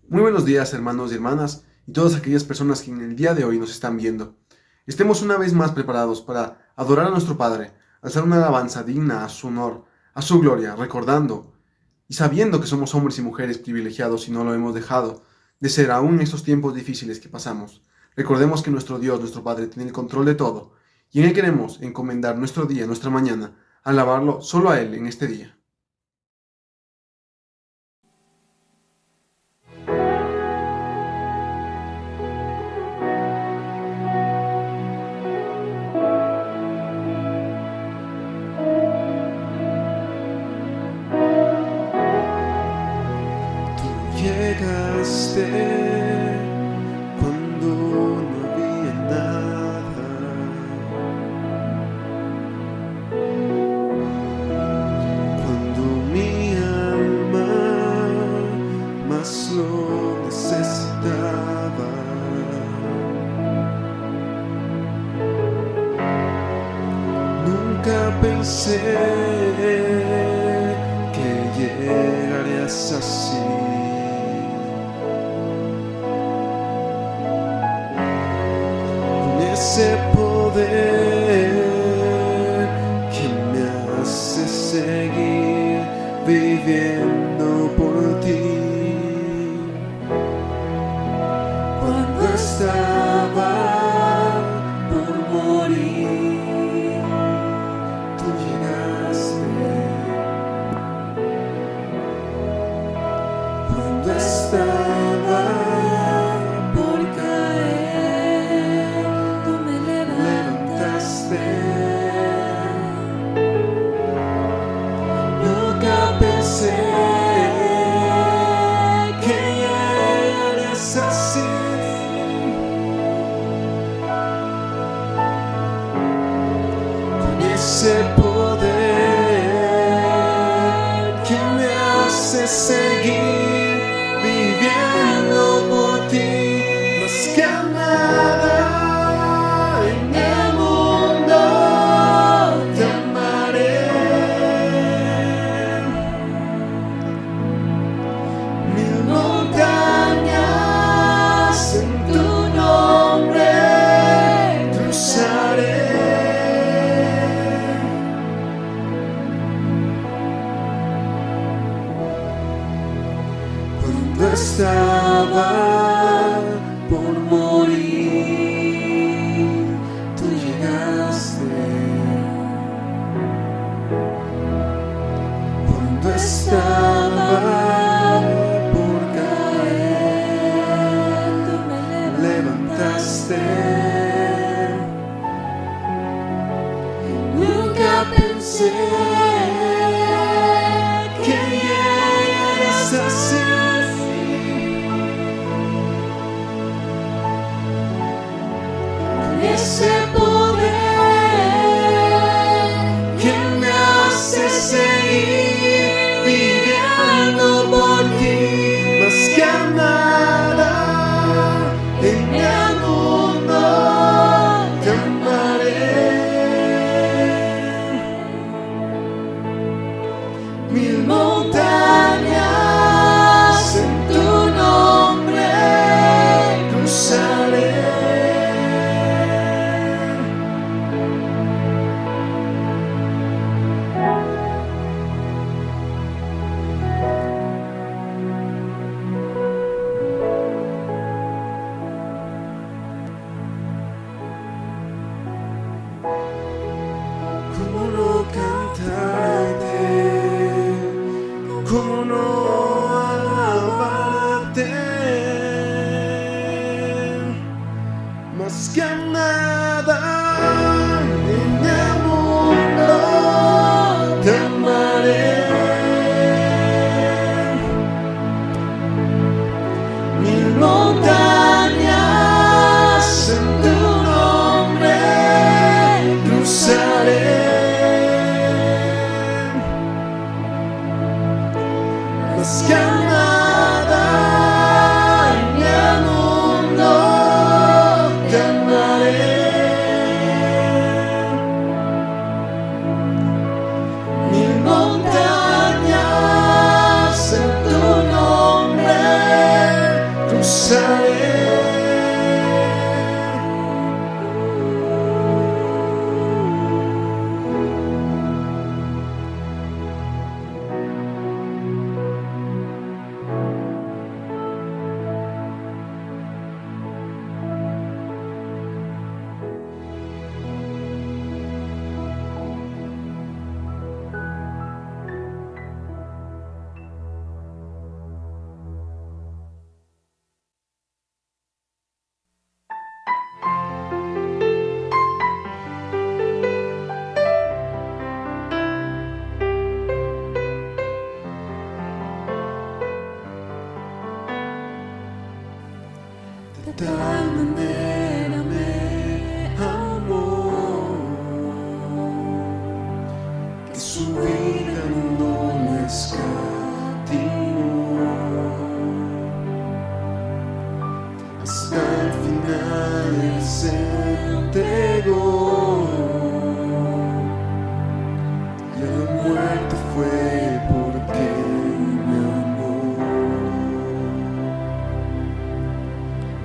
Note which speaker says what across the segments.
Speaker 1: Muy buenos días, hermanos y hermanas, y todas aquellas personas que en el día de hoy nos están viendo. Estemos una vez más preparados para adorar a nuestro Padre, alzar una alabanza digna a su honor, a su gloria, recordando y sabiendo que somos hombres y mujeres privilegiados y no lo hemos dejado de ser aún en estos tiempos difíciles que pasamos. Recordemos que nuestro Dios, nuestro Padre, tiene el control de todo, y en Él queremos encomendar nuestro día, nuestra mañana, alabarlo solo a Él en este día.
Speaker 2: Llegaste cuando no había nada, cuando mi alma más lo necesitaba. Nunca pensé que llegarías así. Ese poder que me hace seguir viviendo por ti. Cuando estaba por morir, tú llegaste. Cuando estaba por caer, nunca pensé que eres así. Con ese poder que me hace seguir viviendo por ti, más que a nada. Cuando estaba por morir, tú llegaste. Cuando estaba por caer, tú me levantaste. Nunca pensé que llegaras así. Ese poder que me hace seguir viviendo por ti, más que a nada en el mundo te amaré. Mil montañas en tu nombre cruzaré. ¿Cómo no cantarte? ¿Cómo no alabarte? Más que a nada en el mundo te amaré. Mil montañas en tu nombre cruzaré. Más que a nada en el mundo te amaré. Mil montañas en tu nombre tal manera me amó, que su vida no le escatimó, hasta el final Él se entregó, y a la muerte fue porque me amó.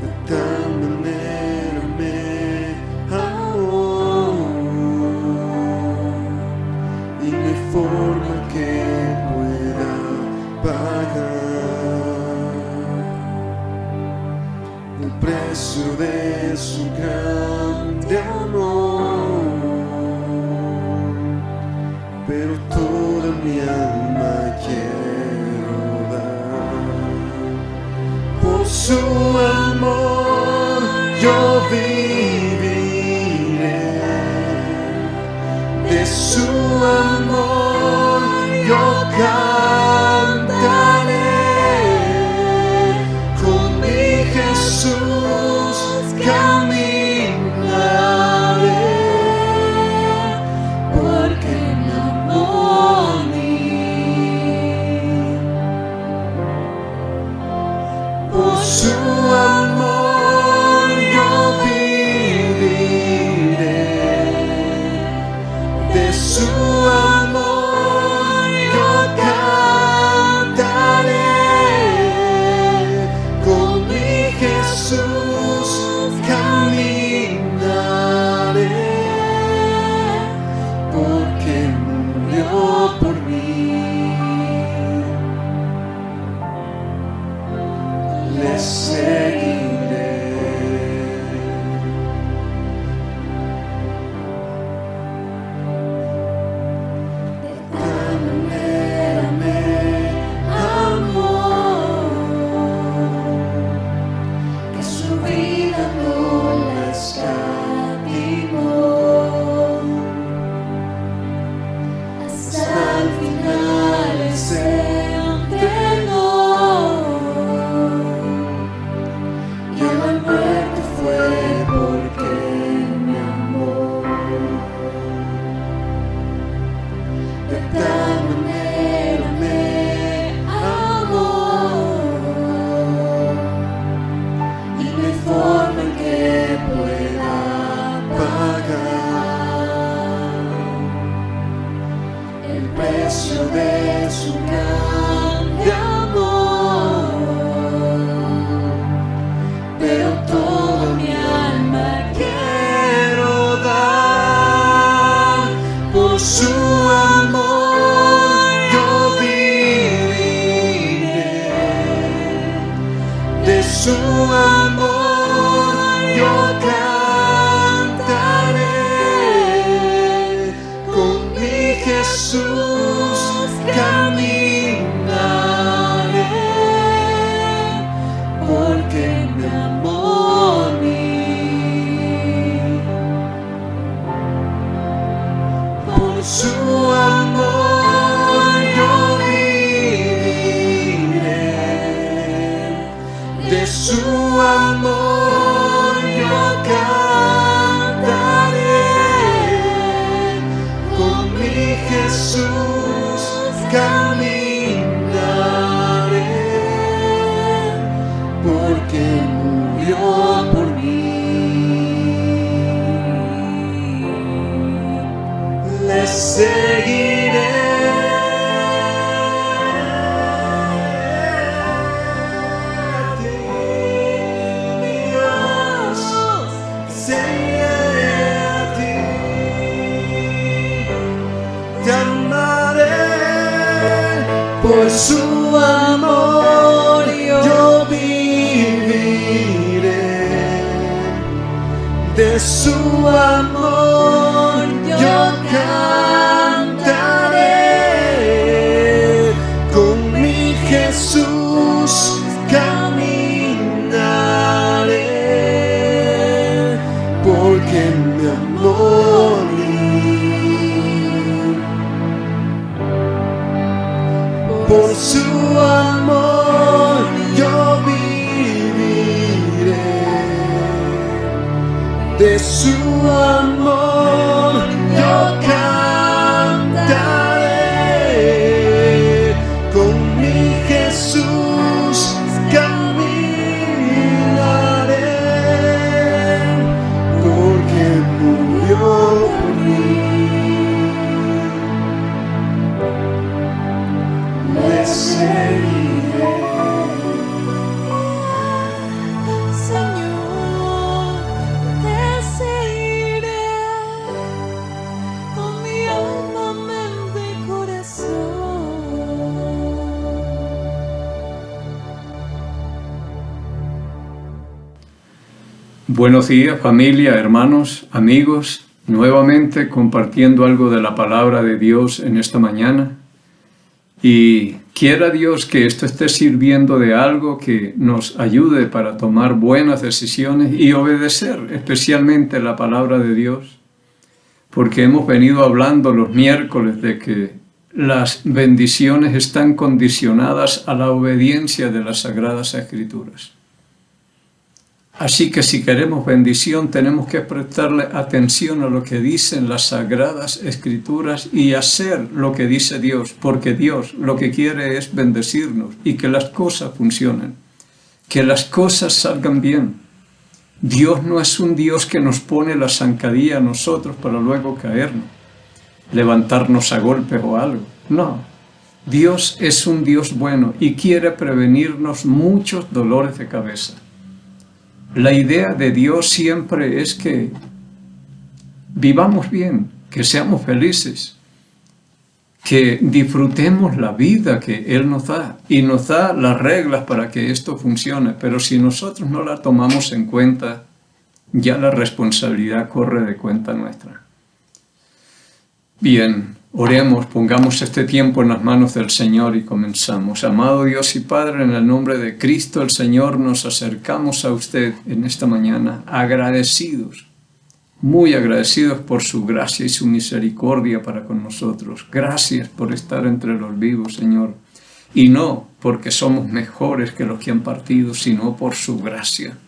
Speaker 2: De tal manera me amó, y no hay forma que pueda pagar el precio de su grande amor, pero toda mi alma quiero dar. Por su amor yo viviré, de su amor yo cantaré, con mi Jesús caminaré, porque me amó a mí. Por su amor yo viviré, de su amor yo cantaré, con mi Jesús caminaré, porque murió por mí. Le seguiré. De tal manera me amó, que su vida no la escatimó, hasta el final Él se entregó, y a la muerte fue porque me amó. De tal manera me amó, y no hay forma en que pueda pagar el precio de su grande amor, pero toda mi alma quiero dar. Por su amor yo viviré, de su amor yo cantaré, con mi Jesús caminaré, porque me amó a mí. Por su amor yo viviré, de su amor yo cantaré, con mi Jesús caminaré, porque murió por mí. Le seguiré. A ti, mi Dios, seguiré a ti. Te amaré, por su amor yo viviré, de su amor yo cantaré, con mi Jesús caminaré, porque me amó a mí. Por su amor yo viviré, amor yo cantaré, con mi Jesús caminaré, porque murió por mí. Le seguiré,
Speaker 3: Señor, te seguiré con mi alma, mente y corazón.
Speaker 4: Buenos días, familia, hermanos, amigos, nuevamente compartiendo algo de la palabra de Dios en esta mañana. Y quiera Dios que esto esté sirviendo de algo que nos ayude para tomar buenas decisiones y obedecer especialmente la palabra de Dios, porque hemos venido hablando los miércoles de que las bendiciones están condicionadas a la obediencia de las Sagradas Escrituras. Así que si queremos bendición tenemos que prestarle atención a lo que dicen las Sagradas Escrituras y hacer lo que dice Dios, porque Dios lo que quiere es bendecirnos y que las cosas funcionen, que las cosas salgan bien. Dios no es un Dios que nos pone la zancadilla a nosotros para luego caernos, levantarnos a golpes o algo. No, Dios es un Dios bueno y quiere prevenirnos muchos dolores de cabeza. La idea de Dios siempre es que vivamos bien, que seamos felices, que disfrutemos la vida que Él nos da y nos da las reglas para que esto funcione. Pero si nosotros no la tomamos en cuenta, ya la responsabilidad corre de cuenta nuestra. Bien, oremos, pongamos este tiempo en las manos del Señor y comenzamos. Amado Dios y Padre, en el nombre de Cristo el Señor, nos acercamos a usted en esta mañana agradecidos, muy agradecidos por su gracia y su misericordia para con nosotros. Gracias por estar entre los vivos, Señor, y no porque somos mejores que los que han partido, sino por su gracia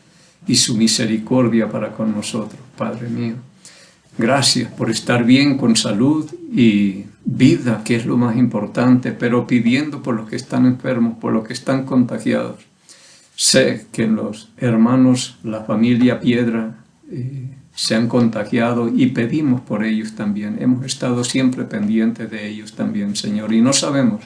Speaker 4: y su misericordia para con nosotros, Padre mío. Gracias por estar bien con salud y vida, que es lo más importante, pero pidiendo por los que están enfermos, por los que están contagiados. Sé que los hermanos, la familia Piedra, se han contagiado y pedimos por ellos también. Hemos estado siempre pendientes de ellos también, Señor, y no sabemos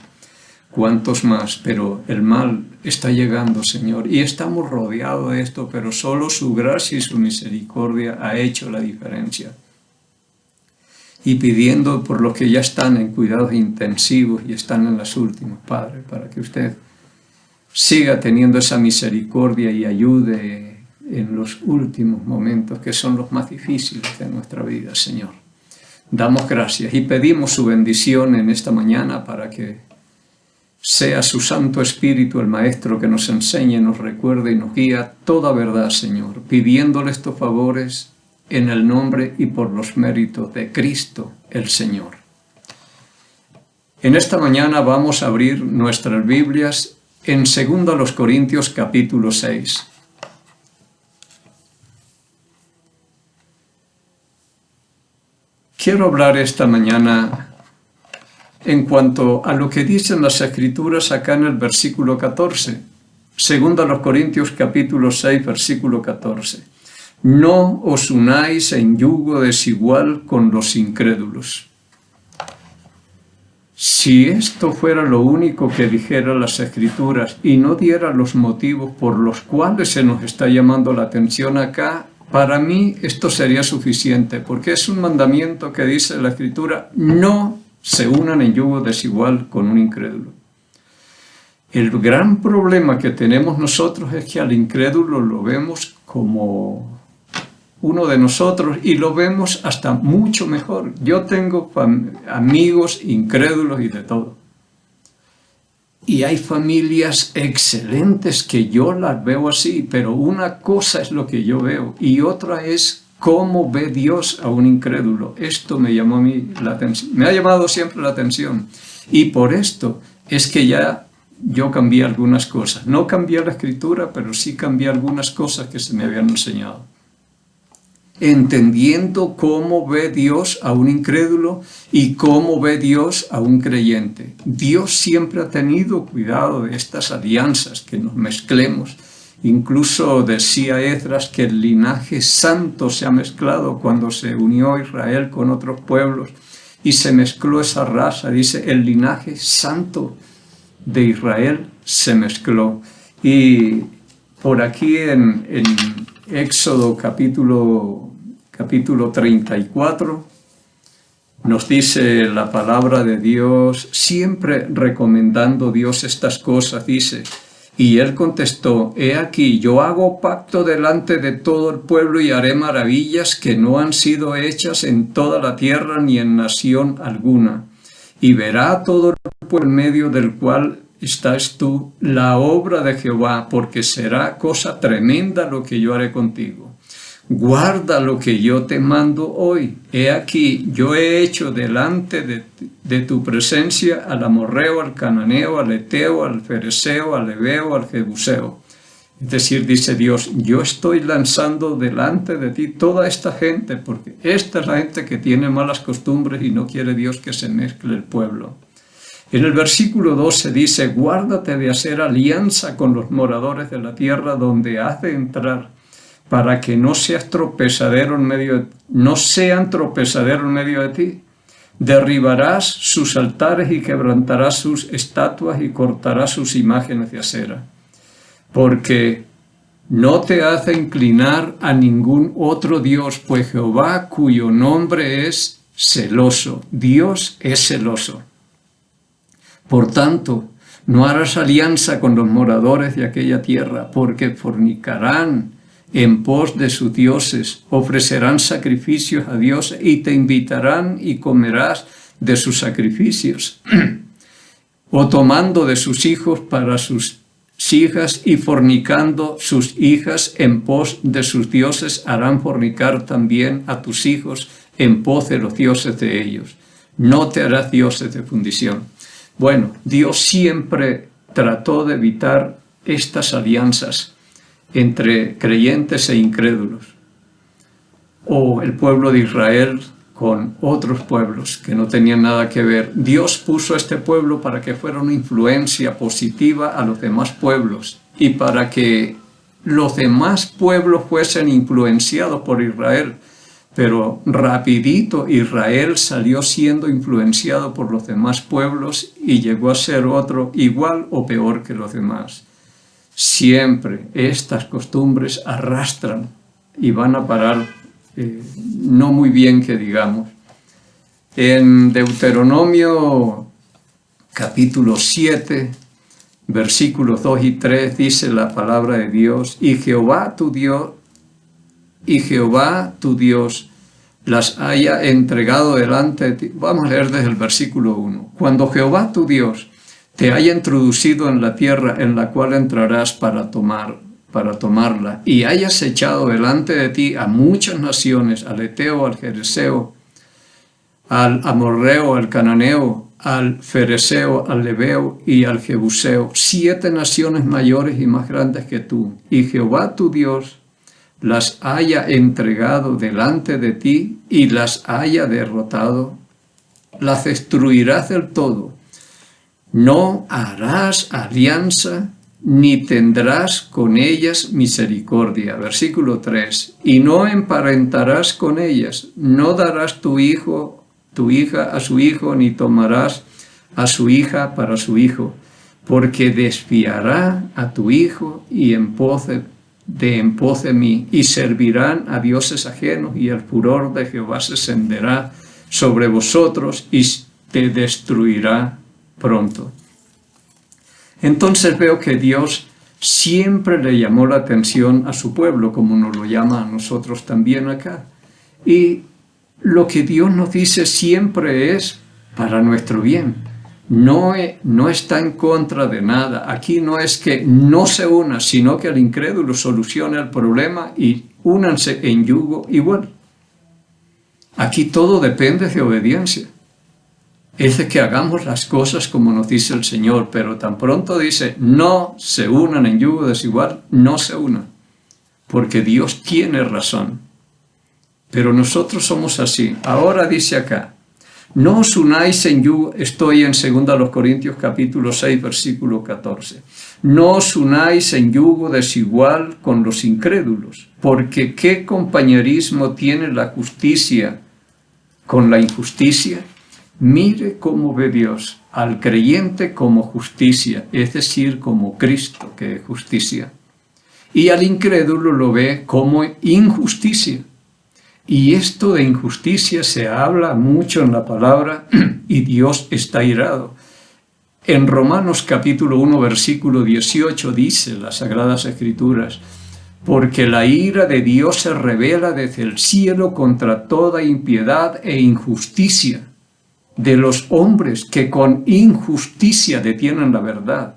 Speaker 4: cuántos más, pero el mal está llegando, Señor, y estamos rodeados de esto, pero solo su gracia y su misericordia ha hecho la diferencia. Y pidiendo por los que ya están en cuidados intensivos y están en las últimas, Padre, para que usted siga teniendo esa misericordia y ayude en los últimos momentos, que son los más difíciles de nuestra vida, Señor. Damos gracias y pedimos su bendición en esta mañana para que sea su Santo Espíritu el Maestro que nos enseñe, nos recuerde y nos guía toda verdad, Señor, pidiéndole estos favores en el nombre y por los méritos de Cristo el Señor. En esta mañana vamos a abrir nuestras Biblias en 2 Corintios capítulo 6. Quiero hablar esta mañana en cuanto a lo que dicen las Escrituras acá en el versículo 14. 2 Corintios capítulo 6, versículo 14. No os unáis en yugo desigual con los incrédulos. Si esto fuera lo único que dijera las Escrituras y no diera los motivos por los cuales se nos está llamando la atención acá, para mí esto sería suficiente, porque es un mandamiento que dice la Escritura: no se unan en yugo desigual con un incrédulo. El gran problema que tenemos nosotros es que al incrédulo lo vemos como uno de nosotros y lo vemos hasta mucho mejor. Yo tengo amigos incrédulos y de todo. Y hay familias excelentes que yo las veo así, pero una cosa es lo que yo veo y otra es cómo ve Dios a un incrédulo. Esto me llamó a mí la atención, me ha llamado siempre la atención. Y por esto es que ya yo cambié algunas cosas. No cambié la Escritura, pero sí cambié algunas cosas que se me habían enseñado. entendiendo cómo ve Dios a un incrédulo y cómo ve Dios a un creyente. Dios siempre ha tenido cuidado de estas alianzas, que nos mezclemos. Incluso decía Esdras que el linaje santo se ha mezclado cuando se unió Israel con otros pueblos y se mezcló esa raza. Dice, el linaje santo de Israel se mezcló. Y por aquí en Éxodo capítulo 34 nos dice la palabra de Dios, siempre recomendando Dios estas cosas, dice, y él contestó, he aquí, yo hago pacto delante de todo el pueblo y haré maravillas que no han sido hechas en toda la tierra ni en nación alguna. Y verá todo el pueblo en medio del cual estás tú la obra de Jehová, porque será cosa tremenda lo que yo haré contigo. Guarda lo que yo te mando hoy. He aquí, yo he hecho delante de tu presencia al amorreo, al cananeo, al eteo, al fereceo, al heveo, al jebuseo. Es decir, dice Dios, yo estoy lanzando delante de ti toda esta gente, porque esta es la gente que tiene malas costumbres y no quiere Dios que se mezcle el pueblo. En el versículo 12 dice, guárdate de hacer alianza con los moradores de la tierra donde has de entrar, para que no sean tropezadero en medio de ti. Derribarás sus altares y quebrantarás sus estatuas y cortarás sus imágenes de acera. Porque no te has de inclinar a ningún otro Dios, pues Jehová, cuyo nombre es celoso, Dios es celoso. Por tanto, no harás alianza con los moradores de aquella tierra, porque fornicarán en pos de sus dioses, ofrecerán sacrificios a Dios y te invitarán y comerás de sus sacrificios, o tomando de sus hijos para sus hijas y fornicando sus hijas en pos de sus dioses, harán fornicar también a tus hijos en pos de los dioses de ellos. No te harás dioses de fundición. Bueno, Dios siempre trató de evitar estas alianzas entre creyentes e incrédulos, o el pueblo de Israel con otros pueblos que no tenían nada que ver. Dios puso a este pueblo para que fuera una influencia positiva a los demás pueblos y para que los demás pueblos fuesen influenciados por Israel. Pero rapidito Israel salió siendo influenciado por los demás pueblos y llegó a ser otro igual o peor que los demás. Siempre estas costumbres arrastran y van a parar no muy bien que digamos. En Deuteronomio capítulo 7, versículos 2 y 3 dice la palabra de Dios, y Jehová tu Dios las haya entregado delante de ti. Vamos a leer desde el versículo 1. Cuando Jehová tu Dios te haya introducido en la tierra en la cual entrarás para tomarla, y hayas echado delante de ti a muchas naciones, al eteo, al jereseo, al amorreo, al cananeo, al fereceo, al heveo y al jebuseo, 7 naciones mayores y más grandes que tú, y Jehová tu Dios las haya entregado delante de ti y las haya derrotado, las destruirás del todo. No harás alianza ni tendrás con ellas misericordia. Versículo 3. Y no emparentarás con ellas, no darás tu hija a su hijo, ni tomarás a su hija para su hijo, porque desviará a tu hijo y en pos de mí, y servirán a dioses ajenos, y el furor de Jehová se encenderá sobre vosotros y te destruirá pronto. Entonces veo que Dios siempre le llamó la atención a su pueblo, como nos lo llama a nosotros también acá. Y lo que Dios nos dice siempre es para nuestro bien. No está en contra de nada. Aquí no es que no se una, sino que el incrédulo solucione el problema y únanse en yugo igual. Aquí todo depende de obediencia. Es de que hagamos las cosas como nos dice el Señor, pero tan pronto dice, no se unan en yugo desigual, no se unan, porque Dios tiene razón. Pero nosotros somos así. Ahora dice acá, no os unáis en yugo, estoy en 2 Corintios capítulo 6, versículo 14. No os unáis en yugo desigual con los incrédulos, porque ¿qué compañerismo tiene la justicia con la injusticia? Mire cómo ve Dios al creyente como justicia, es decir, como Cristo, que es justicia. Y al incrédulo lo ve como injusticia. Y esto de injusticia se habla mucho en la palabra y Dios está irado. En Romanos capítulo 1, versículo 18 dice las Sagradas Escrituras, porque la ira de Dios se revela desde el cielo contra toda impiedad e injusticia de los hombres que con injusticia detienen la verdad.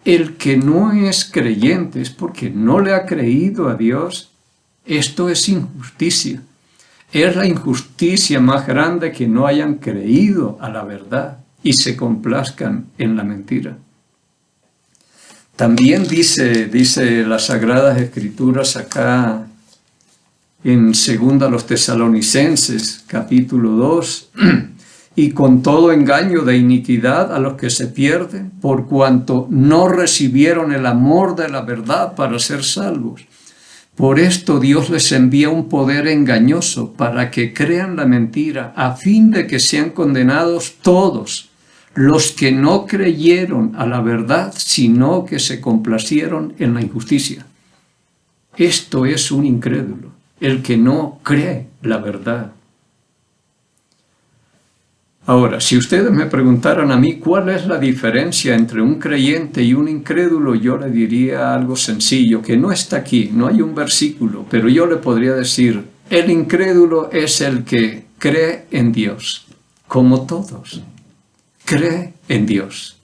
Speaker 4: El que no es creyente es porque no le ha creído a Dios. Esto es injusticia. Es la injusticia más grande que no hayan creído a la verdad y se complazcan en la mentira. También dice las Sagradas Escrituras acá en 2 Tesalonicenses, capítulo 2, y con todo engaño de iniquidad a los que se pierden, por cuanto no recibieron el amor de la verdad para ser salvos. Por esto Dios les envía un poder engañoso para que crean la mentira, a fin de que sean condenados todos los que no creyeron a la verdad, sino que se complacieron en la injusticia. Esto es un incrédulo, el que no cree la verdad. Ahora, si ustedes me preguntaran a mí cuál es la diferencia entre un creyente y un incrédulo, yo le diría algo sencillo, que no está aquí, no hay un versículo, pero yo le podría decir, el incrédulo es el que cree en Dios, como todos, cree en Dios.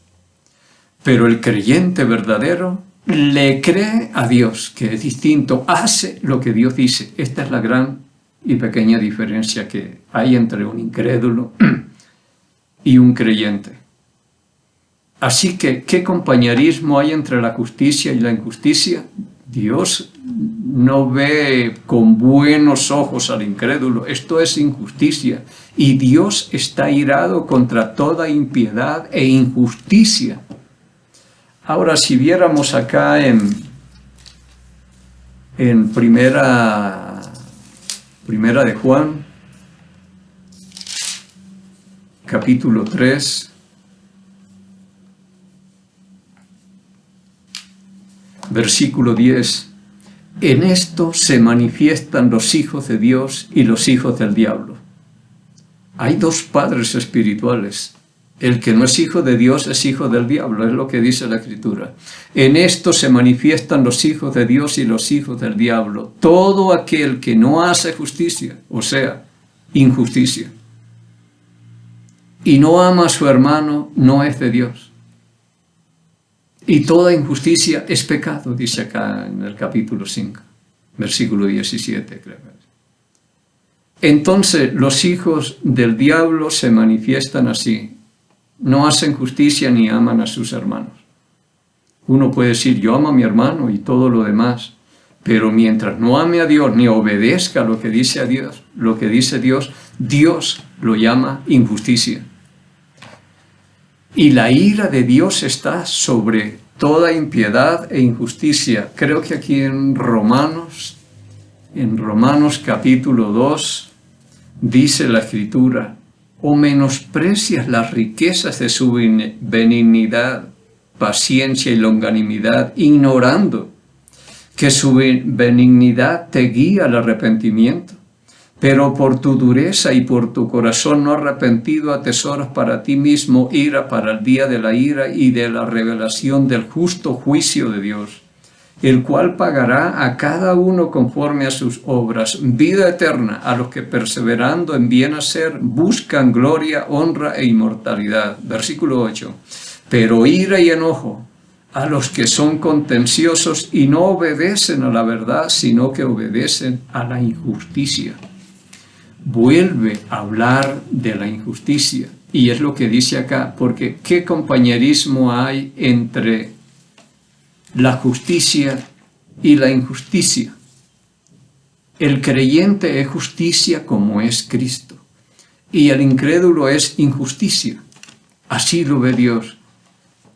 Speaker 4: Pero el creyente verdadero le cree a Dios, que es distinto, hace lo que Dios dice. Esta es la gran y pequeña diferencia que hay entre un incrédulo y un creyente. Así que, ¿qué compañerismo hay entre la justicia y la injusticia? Dios no ve con buenos ojos al incrédulo. Esto es injusticia. Y Dios está irado contra toda impiedad e injusticia. Ahora, si viéramos acá en primera de Juan, capítulo 3, versículo 10. En esto se manifiestan los hijos de Dios y los hijos del diablo. Hay dos padres espirituales. El que no es hijo de Dios es hijo del diablo, es lo que dice la Escritura. En esto se manifiestan los hijos de Dios y los hijos del diablo. Todo aquel que no hace justicia, o sea, injusticia, y no ama a su hermano, no es de Dios. Y toda injusticia es pecado, dice acá en el capítulo 5, versículo 17, creo. Entonces los hijos del diablo se manifiestan así. No hacen justicia ni aman a sus hermanos. Uno puede decir, yo amo a mi hermano y todo lo demás, pero mientras no ame a Dios ni obedezca lo que dice Dios, Dios lo llama injusticia. Y la ira de Dios está sobre toda impiedad e injusticia. Creo que aquí en Romanos capítulo 2, dice la Escritura, o menosprecias las riquezas de su benignidad, paciencia y longanimidad, ignorando que su benignidad te guía al arrepentimiento, pero por tu dureza y por tu corazón no arrepentido atesoras para ti mismo ira para el día de la ira y de la revelación del justo juicio de Dios, el cual pagará a cada uno conforme a sus obras, vida eterna a los que perseverando en bien hacer buscan gloria, honra e inmortalidad. Versículo 8. Pero ira y enojo a los que son contenciosos y no obedecen a la verdad, sino que obedecen a la injusticia. Vuelve a hablar de la injusticia, y es lo que dice acá, porque ¿qué compañerismo hay entre la justicia y la injusticia? El creyente es justicia como es Cristo, y el incrédulo es injusticia. Así lo ve Dios.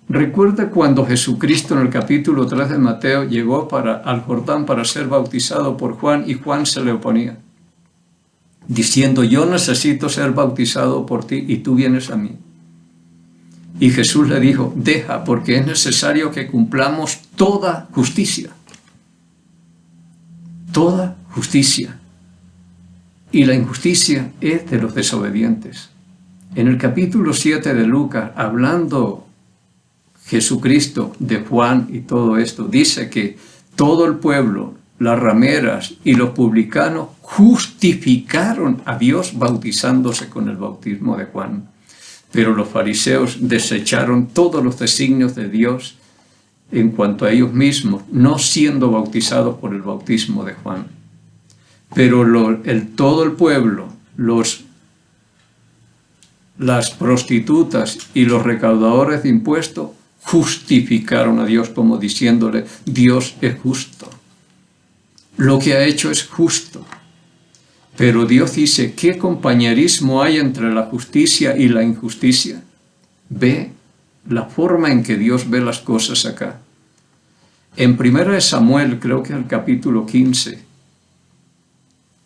Speaker 4: Recuerda cuando Jesucristo en el capítulo 3 de Mateo llegó al Jordán para ser bautizado por Juan, y Juan se le oponía, diciendo: yo necesito ser bautizado por ti y tú vienes a mí. Y Jesús le dijo: deja, porque es necesario que cumplamos toda justicia. Toda justicia. Y la injusticia es de los desobedientes. En el capítulo 7 de Lucas, hablando Jesucristo de Juan y todo esto, dice que todo el pueblo, las rameras y los publicanos justificaron a Dios bautizándose con el bautismo de Juan. Pero los fariseos desecharon todos los designios de Dios en cuanto a ellos mismos, no siendo bautizados por el bautismo de Juan. Pero todo el pueblo, las prostitutas y los recaudadores de impuestos justificaron a Dios como diciéndole: Dios es justo. Lo que ha hecho es justo. Pero Dios dice: ¿qué compañerismo hay entre la justicia y la injusticia? Ve la forma en que Dios ve las cosas acá. En 1 Samuel, creo que el capítulo 15,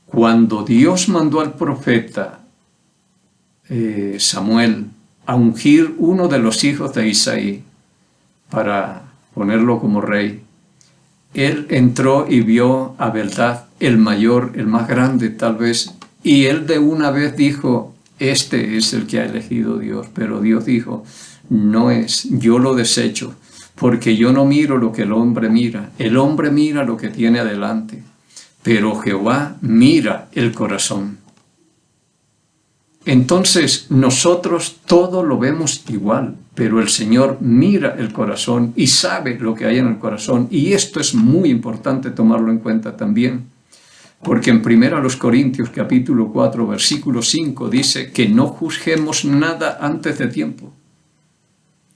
Speaker 4: cuando Dios mandó al profeta Samuel a ungir uno de los hijos de Isaí para ponerlo como rey, él entró y vio a Bildad, el mayor, el más grande tal vez, y él de una vez dijo: este es el que ha elegido Dios. Pero Dios dijo: no es, yo lo desecho, porque yo no miro lo que el hombre mira lo que tiene adelante, pero Jehová mira el corazón. Entonces nosotros todo lo vemos igual, pero el Señor mira el corazón y sabe lo que hay en el corazón, y esto es muy importante tomarlo en cuenta también, porque en 1 Corintios capítulo 4 versículo 5 dice que no juzguemos nada antes de tiempo,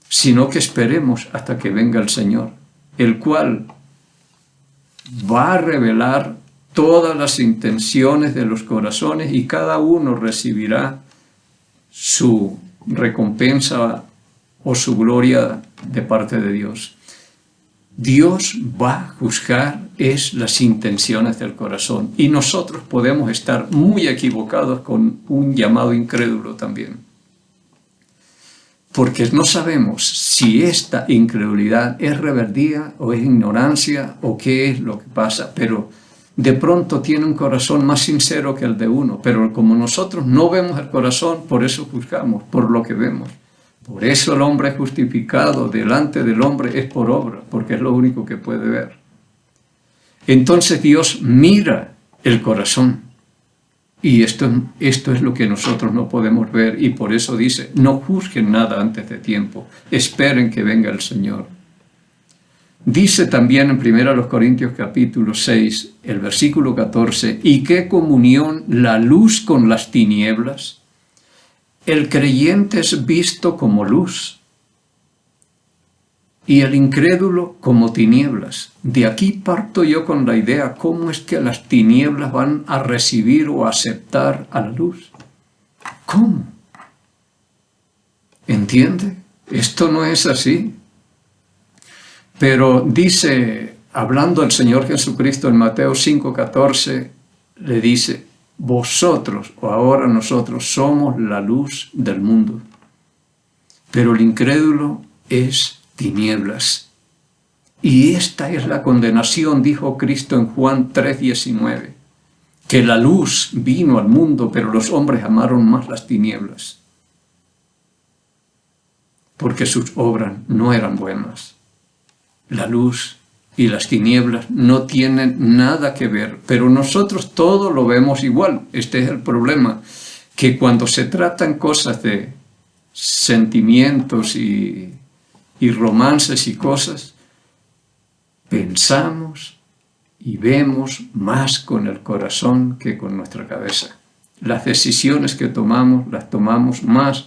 Speaker 4: sino que esperemos hasta que venga el Señor, el cual va a revelar todas las intenciones de los corazones, y cada uno recibirá su recompensa o su gloria de parte de Dios. Dios va a juzgar las intenciones del corazón, y nosotros podemos estar muy equivocados con un llamado incrédulo también, porque no sabemos si esta incredulidad es rebeldía o es ignorancia o qué es lo que pasa, pero de pronto tiene un corazón más sincero que el de uno. Pero como nosotros no vemos el corazón, por eso juzgamos, por lo que vemos. Por eso el hombre es justificado delante del hombre es por obra, porque es lo único que puede ver. Entonces Dios mira el corazón, y esto es lo que nosotros no podemos ver, y por eso dice: no juzguen nada antes de tiempo, esperen que venga el Señor. Dice también en 1 Corintios capítulo 6, el versículo 14: ¿y qué comunión la luz con las tinieblas? El creyente es visto como luz, y el incrédulo como tinieblas. De aquí parto yo con la idea: ¿cómo es que las tinieblas van a recibir o aceptar a la luz? ¿Cómo? ¿Entiende? Esto no es así. Pero dice, hablando el Señor Jesucristo en Mateo 5:14, le dice: vosotros, o ahora nosotros, somos la luz del mundo. Pero el incrédulo es tinieblas. Y esta es la condenación, dijo Cristo en Juan 3:19, que la luz vino al mundo, pero los hombres amaron más las tinieblas, porque sus obras no eran buenas. La luz y las tinieblas no tienen nada que ver, pero nosotros todo lo vemos igual. Este es el problema, que cuando se tratan cosas de sentimientos y romances y cosas, pensamos y vemos más con el corazón que con nuestra cabeza. Las decisiones que tomamos, las tomamos más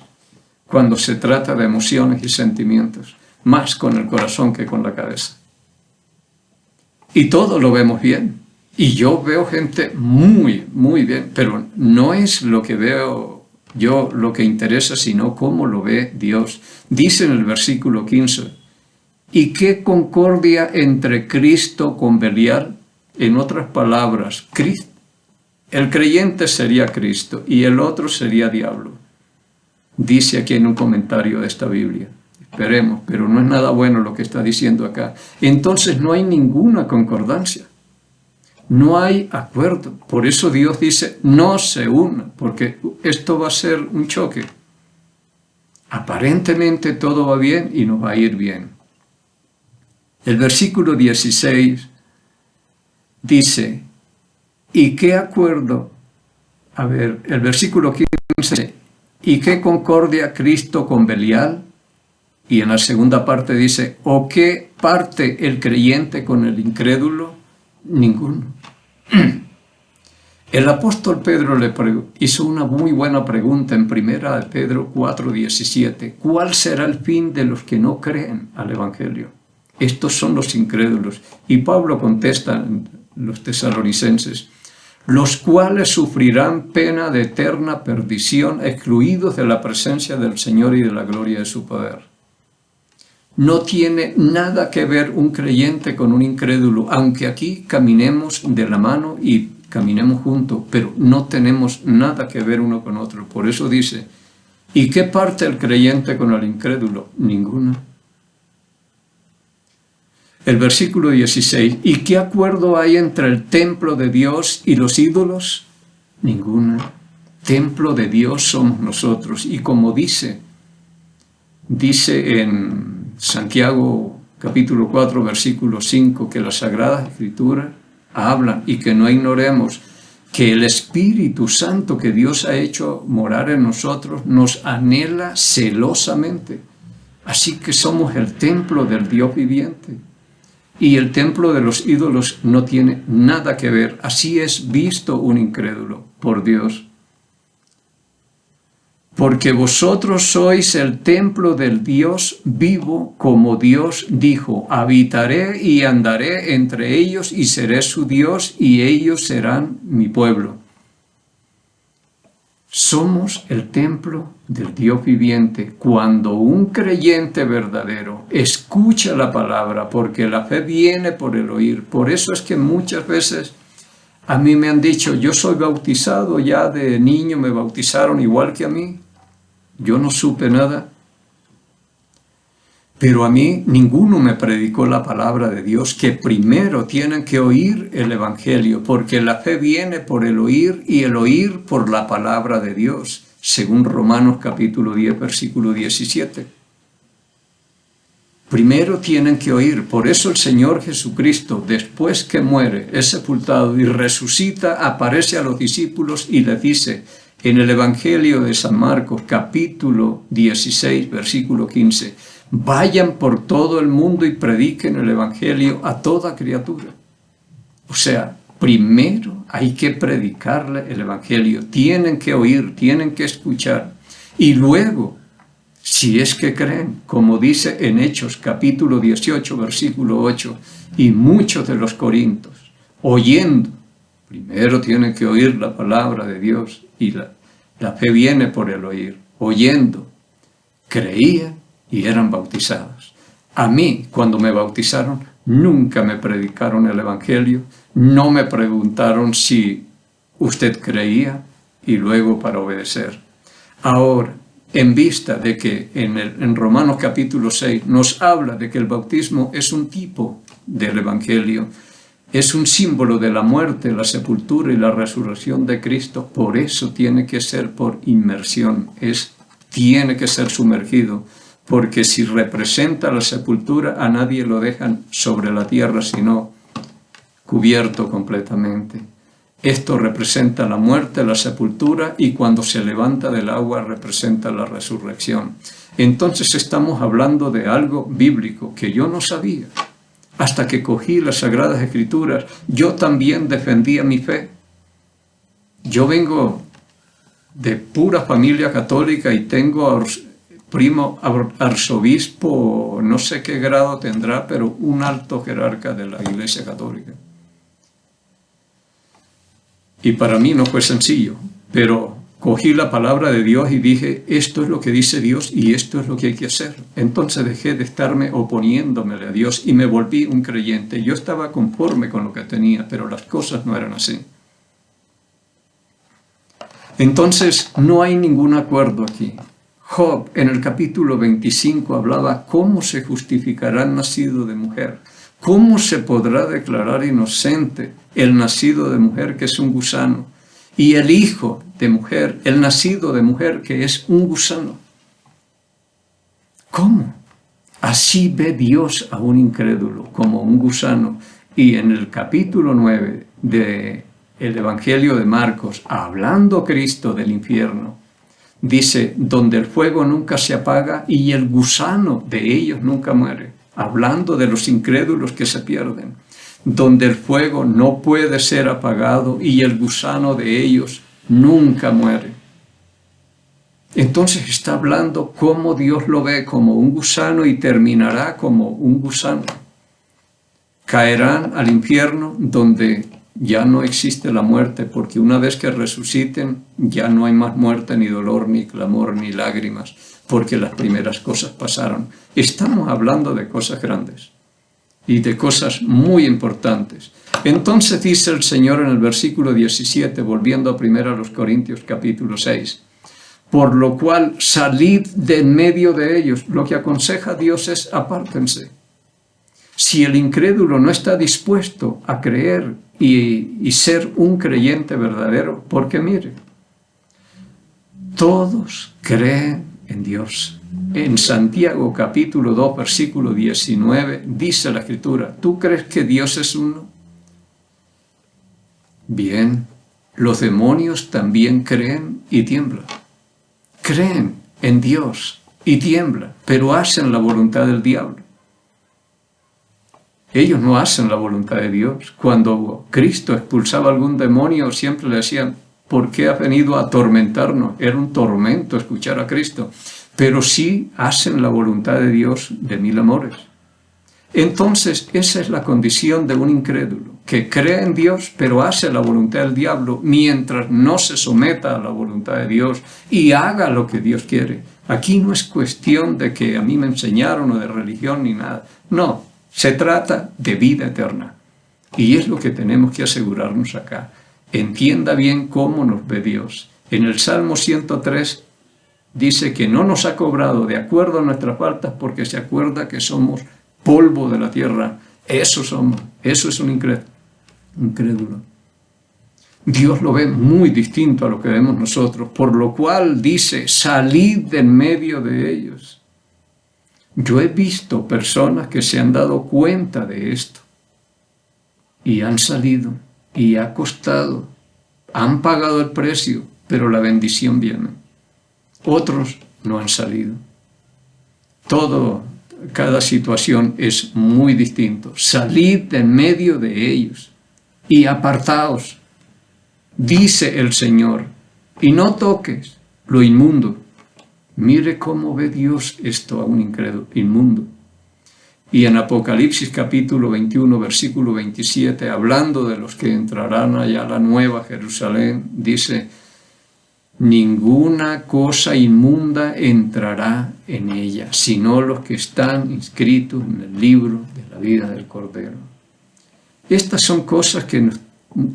Speaker 4: cuando se trata de emociones y sentimientos, más con el corazón que con la cabeza. Y todo lo vemos bien, Y yo veo gente muy, muy bien, pero no es lo que veo yo lo que interesa, sino cómo lo ve Dios. Dice en el versículo 15, ¿y qué concordia entre Cristo con Belial? En otras palabras, el creyente sería Cristo y el otro sería diablo. Dice aquí en un comentario de esta Biblia. Esperemos, pero no es nada bueno lo que está diciendo acá. Entonces no hay ninguna concordancia. No hay acuerdo. Por eso Dios dice, no se unan, porque esto va a ser un choque. Aparentemente todo va bien y nos va a ir bien. El versículo 16 dice, ¿y qué acuerdo? A ver, el versículo 15, ¿y qué concordia Cristo con Belial? Y en la segunda parte dice, ¿o qué parte el creyente con el incrédulo? Ninguno. El apóstol Pedro le hizo una muy buena pregunta en 1 Pedro 4:17. ¿Cuál será el fin de los que no creen al Evangelio? Estos son los incrédulos. Y Pablo contesta en los tesalonicenses, los cuales sufrirán pena de eterna perdición, excluidos de la presencia del Señor y de la gloria de su poder. No tiene nada que ver un creyente con un incrédulo, aunque aquí caminemos de la mano y caminemos juntos, pero no tenemos nada que ver uno con otro. Por eso dice, ¿y qué parte el creyente con el incrédulo? Ninguna. El versículo 16, ¿y qué acuerdo hay entre el templo de Dios y los ídolos? Ninguna. Templo de Dios somos nosotros. Y como dice en Santiago capítulo 4, versículo 5, que las Sagradas Escrituras hablan y que no ignoremos que el Espíritu Santo que Dios ha hecho morar en nosotros nos anhela celosamente. Así que somos el templo del Dios viviente. Y el templo de los ídolos no tiene nada que ver. Así es visto un incrédulo por Dios. Porque vosotros sois el templo del Dios vivo, como Dios dijo, habitaré y andaré entre ellos y seré su Dios y ellos serán mi pueblo. Somos el templo del Dios viviente cuando un creyente verdadero escucha la palabra, porque la fe viene por el oír. Por eso es que muchas veces a mí me han dicho, yo soy bautizado, ya de niño me bautizaron igual que a mí. Yo no supe nada, pero a mí ninguno me predicó la palabra de Dios, que primero tienen que oír el Evangelio, porque la fe viene por el oír y el oír por la palabra de Dios, según Romanos capítulo 10, versículo 17. Primero tienen que oír, por eso el Señor Jesucristo, después que muere, es sepultado y resucita, aparece a los discípulos y les dice, en el Evangelio de San Marcos, capítulo 16, versículo 15, vayan por todo el mundo y prediquen el Evangelio a toda criatura. O sea, primero hay que predicarle el Evangelio, tienen que oír, tienen que escuchar. Y luego, si es que creen, como dice en Hechos, capítulo 18, versículo 8, y muchos de los corintios, oyendo, primero tienen que oír la palabra de Dios y la fe viene por el oír. Oyendo, creían y eran bautizados. A mí, cuando me bautizaron, nunca me predicaron el Evangelio, no me preguntaron si usted creía y luego para obedecer. Ahora, en vista de que en Romanos capítulo 6 nos habla de que el bautismo es un tipo del Evangelio, es un símbolo de la muerte, la sepultura y la resurrección de Cristo. Por eso tiene que ser por inmersión, tiene que ser sumergido, porque si representa la sepultura, a nadie lo dejan sobre la tierra, sino cubierto completamente. Esto representa la muerte, la sepultura, y cuando se levanta del agua representa la resurrección. Entonces estamos hablando de algo bíblico que yo no sabía. Hasta que cogí las Sagradas Escrituras, yo también defendía mi fe. Yo vengo de pura familia católica y tengo primo arzobispo, no sé qué grado tendrá, pero un alto jerarca de la Iglesia Católica. Y para mí no fue sencillo, pero cogí la palabra de Dios y dije, esto es lo que dice Dios y esto es lo que hay que hacer. Entonces dejé de estarme oponiéndome a Dios y me volví un creyente. Yo estaba conforme con lo que tenía, pero las cosas no eran así. Entonces no hay ningún acuerdo aquí. Job en el capítulo 25 hablaba cómo se justificará el nacido de mujer, cómo se podrá declarar inocente el nacido de mujer que es un gusano y el hijo de mujer, el nacido de mujer que es un gusano. ¿Cómo? Así ve Dios a un incrédulo como un gusano. Y en el capítulo 9 del Evangelio de Marcos, hablando Cristo del infierno, dice, donde el fuego nunca se apaga y el gusano de ellos nunca muere, hablando de los incrédulos que se pierden, donde el fuego no puede ser apagado y el gusano de ellos nunca muere. Entonces está hablando cómo Dios lo ve como un gusano y terminará como un gusano. Caerán al infierno donde ya no existe la muerte, porque una vez que resuciten ya no hay más muerte, ni dolor, ni clamor, ni lágrimas, porque las primeras cosas pasaron. Estamos hablando de cosas grandes y de cosas muy importantes. Entonces dice el Señor en el versículo 17, volviendo a 1 Corintios capítulo 6, por lo cual salid de en medio de ellos. Lo que aconseja Dios es apártense. Si el incrédulo no está dispuesto a creer y ser un creyente verdadero, porque mire, todos creen en Dios. En Santiago capítulo 2 versículo 19 dice la Escritura, ¿tú crees que Dios es uno? Bien, los demonios también creen y tiemblan. Creen en Dios y tiemblan, pero hacen la voluntad del diablo. Ellos no hacen la voluntad de Dios. Cuando Cristo expulsaba algún demonio, siempre le decían, ¿por qué has venido a atormentarnos? Era un tormento escuchar a Cristo. Pero sí hacen la voluntad de Dios de mil amores. Entonces, esa es la condición de un incrédulo, que cree en Dios, pero hace la voluntad del diablo mientras no se someta a la voluntad de Dios y haga lo que Dios quiere. Aquí no es cuestión de que a mí me enseñaron o de religión ni nada. No, se trata de vida eterna. Y es lo que tenemos que asegurarnos acá. Entienda bien cómo nos ve Dios. En el Salmo 103 dice que no nos ha cobrado de acuerdo a nuestras faltas porque se acuerda que somos polvo de la tierra. Eso somos. Eso es un incrédulo. Dios lo ve muy distinto a lo que vemos nosotros, por lo cual dice, salid de en medio de ellos. Yo he visto personas que se han dado cuenta de esto y han salido y ha costado, han pagado el precio, pero la bendición viene. Otros no han salido. Cada situación es muy distinto. Salid de en medio de ellos y apartaos, dice el Señor, y no toques lo inmundo. Mire cómo ve Dios esto a un incrédulo inmundo. Y en Apocalipsis capítulo 21, versículo 27, hablando de los que entrarán allá a la nueva Jerusalén, dice, ninguna cosa inmunda entrará en ella, sino los que están inscritos en el libro de la vida del Cordero. Estas son cosas que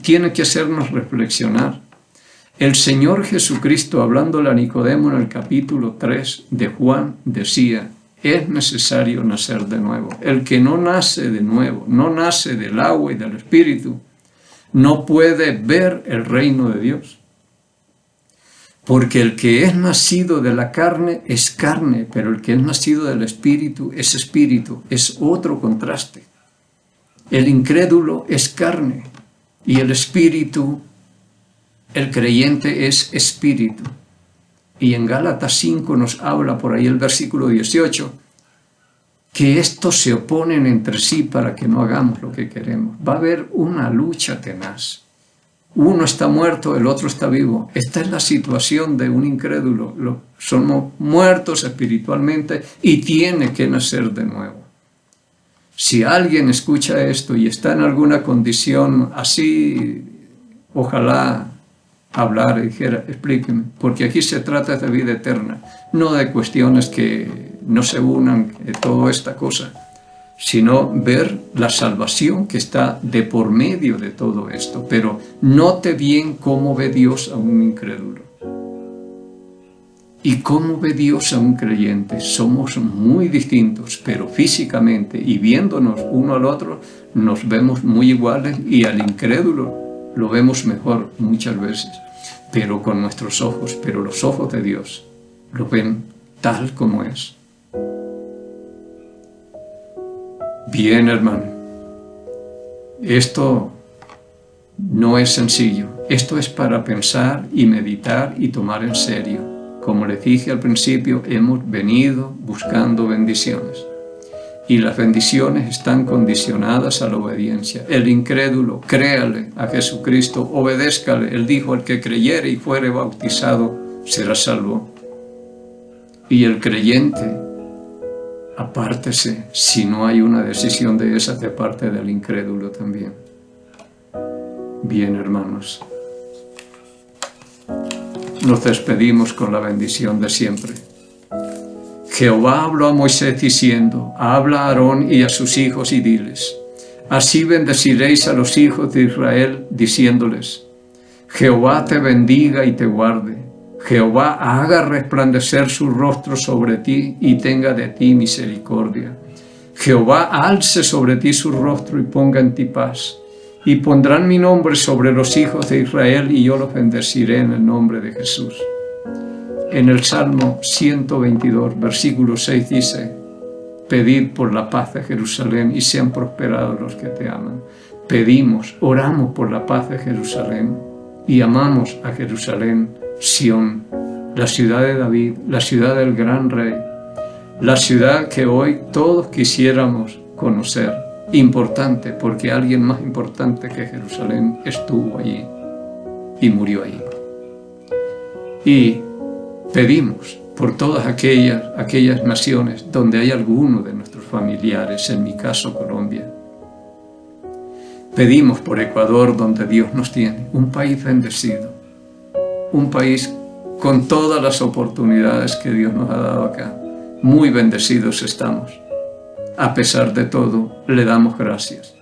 Speaker 4: tienen que hacernos reflexionar. El Señor Jesucristo, hablándole a Nicodemo en el capítulo 3 de Juan, decía, es necesario nacer de nuevo. El que no nace de nuevo, no nace del agua y del Espíritu, no puede ver el reino de Dios. Porque el que es nacido de la carne es carne, pero el que es nacido del Espíritu, es otro contraste. El incrédulo es carne y el Espíritu, el creyente es espíritu. Y en Gálatas 5 nos habla por ahí el versículo 18, que estos se oponen entre sí para que no hagamos lo que queremos. Va a haber una lucha tenaz. Uno está muerto, el otro está vivo. Esta es la situación de un incrédulo. Somos muertos espiritualmente y tiene que nacer de nuevo. Si alguien escucha esto y está en alguna condición así ojalá hablara y dijera, explíqueme, porque aquí se trata de vida eterna, no de cuestiones que no se unan, toda esta cosa, sino ver la salvación que está de por medio de todo esto. Pero note bien cómo ve Dios a un incrédulo y cómo ve Dios a un creyente. Somos muy distintos, pero físicamente y viéndonos uno al otro nos vemos muy iguales, y al incrédulo lo vemos mejor muchas veces, pero con nuestros ojos. Pero los ojos de Dios lo ven tal como es. Bien, hermano, esto no es sencillo. Esto es para pensar y meditar y tomar en serio. Como les dije al principio, hemos venido buscando bendiciones. Y las bendiciones están condicionadas a la obediencia. El incrédulo, créale a Jesucristo, obedézcale. Él dijo, el que creyere y fuere bautizado será salvo. Y el creyente, apártese si no hay una decisión de esas de parte del incrédulo también. Bien, hermanos, nos despedimos con la bendición de siempre. Jehová habló a Moisés diciendo, habla a Aarón y a sus hijos y diles, así bendeciréis a los hijos de Israel, diciéndoles, Jehová te bendiga y te guarde. Jehová haga resplandecer su rostro sobre ti y tenga de ti misericordia. Jehová alce sobre ti su rostro y ponga en ti paz. Y pondrán mi nombre sobre los hijos de Israel y yo los bendeciré en el nombre de Jesús. En el Salmo 122, versículo 6 dice, pedid por la paz de Jerusalén y sean prosperados los que te aman. Pedimos, oramos por la paz de Jerusalén y amamos a Jerusalén, Sión, la ciudad de David, la ciudad del gran rey, la ciudad que hoy todos quisiéramos conocer. Importante, porque alguien más importante que Jerusalén estuvo allí y murió allí. Y pedimos por todas aquellas naciones donde hay alguno de nuestros familiares, en mi caso Colombia. Pedimos por Ecuador, donde Dios nos tiene, un país bendecido, un país con todas las oportunidades que Dios nos ha dado acá. Muy bendecidos estamos. A pesar de todo, le damos gracias.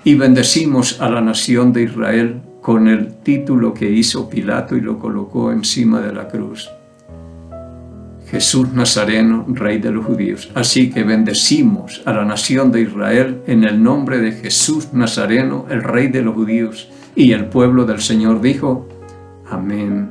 Speaker 4: Y bendecimos a la nación de Israel con el título que hizo Pilato y lo colocó encima de la cruz. Jesús Nazareno, Rey de los Judíos. Así que bendecimos a la nación de Israel en el nombre de Jesús Nazareno, el Rey de los Judíos. Y el pueblo del Señor dijo, amén.